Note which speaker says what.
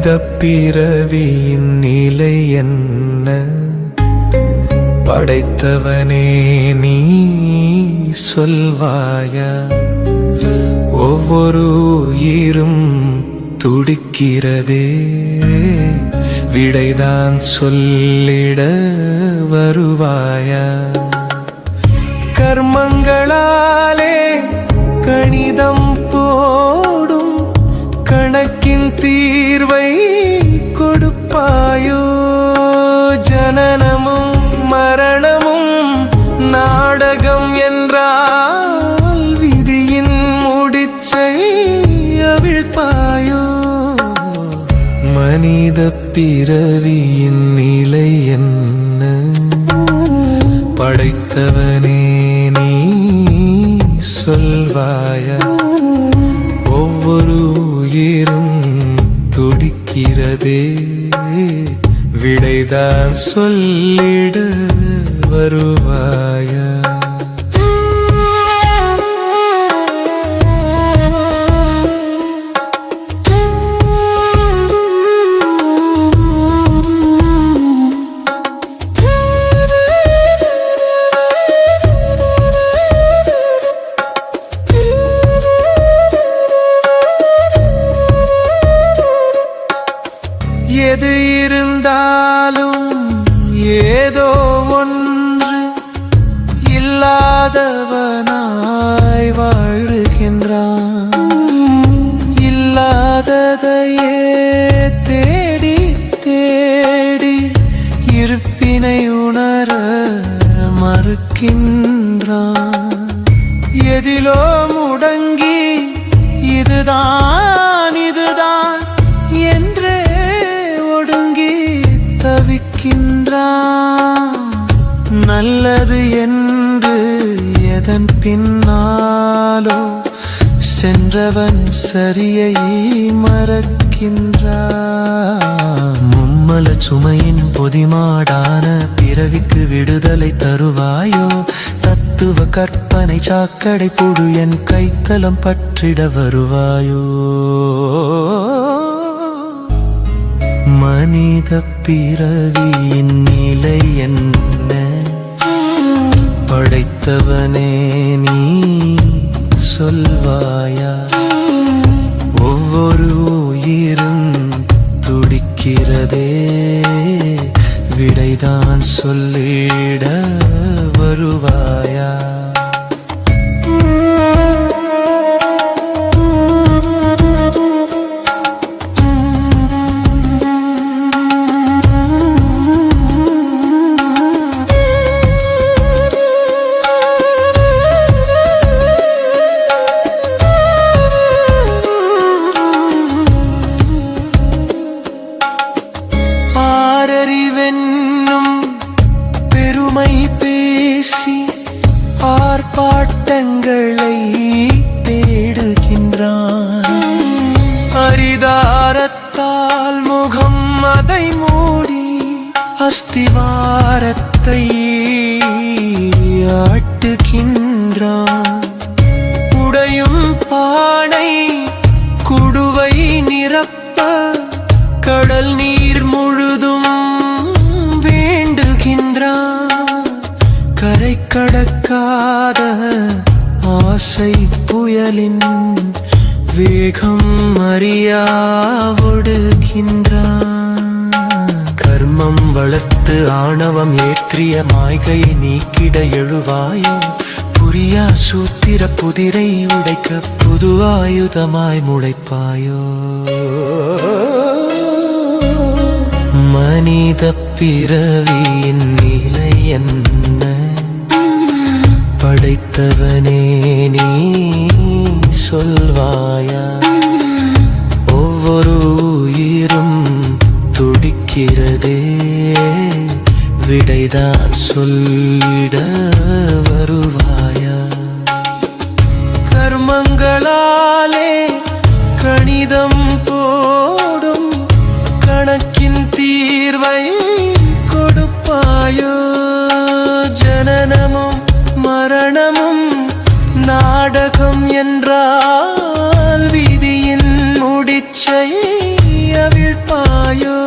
Speaker 1: மனித பிறவியின் நிலை என்ன? படைத்தவனே நீ சொல்வாயா? ஒவ்வொரு உயிரும் துடிக்கிறதே, விடைதான் சொல்லிட வருவாயா? கர்மங்களாலே கணிதம் போடும் கணக்கின் தீர்வை கொடுப்பாயோ? ஜனனமும் மரணமும் நாடகம் என்றால் விதியின் முடிச்சை அவிழ்ப்பாயோ? மனித பிறவியின் நிலை என்ன? படைத்தவனே நீ சொல்வாயா? ஒவ்வொரு உயிரும் துடிக்கிறதே, விடைதான் சொல்லிட வருவாயா? எது இருந்தாலும் ஏதோ ஒன்று இல்லாதவனாய் வாழ்கின்றான். இல்லாததையே தேடி தேடி இருப்பினை உணர மறுக்கின்றான். எதிலோ முடங்கி இதுதான் இதுதான் என்றே ஒடுங்கி தவிக்கின்றான். நல்லது என்று எதன் பின்னாலோ சென்றவன் சரியை மறக்கின்றான். மும்மல சுமையின் பொதிமாடான பிறவிக்கு விடுதலை தருவாயோ? தத்துவ கற்பனை சாக்கடை புழு என் கைத்தலம் பற்றிட வருவாயோ? மனித பிறவியின் நிலை என்ன? படைத்தவனே நீ சொல்வாயா? ஒவ்வொரு உயிரும் துடிக்கிறதே, விடைதான் சொல்லிட வருவாயா? ஆரறிவென்னும் பெருமை பேசி ஆர்ப்பாட்டங்களை தேடுகின்றான். அரிதாரத்தால் முகம் அதை மூடி அஸ்திவாரத்தை ஆட்டுகின்றான். உடையும் பானை குடுவை நிரப்ப கடல் நீர் முழுதும் வேண்டுகின்றான். கரை கடக்காத ஆசை புயலின் வேகம் அறியா ஒடுகின்றான். கர்மம் வளர்த்து ஆணவம் ஏற்றிய மாய்கையை நீக்கிட எழுவாயோ? புரியா சூத்திர புதிரை உடைக்க புது ஆயுதமாய் முளைப்பாயோ? மனித பிறவியின் நிலை என்ன? படைத்தவனே நீ சொல்வாயா? ஒவ்வொரு உயிரும் துடிக்கிறதே, விடைதான் சொல்லிட வருவாயா? கர்மங்களாலே கணிதம் போடும் கணக்கின் தீர்வை கொடுப்பாயோ? ஜனனமும் மரணமும் நாடகம் என்றால் விதியின் முடிச்சை அவிழ்ப்பாயோ? வருவாயோ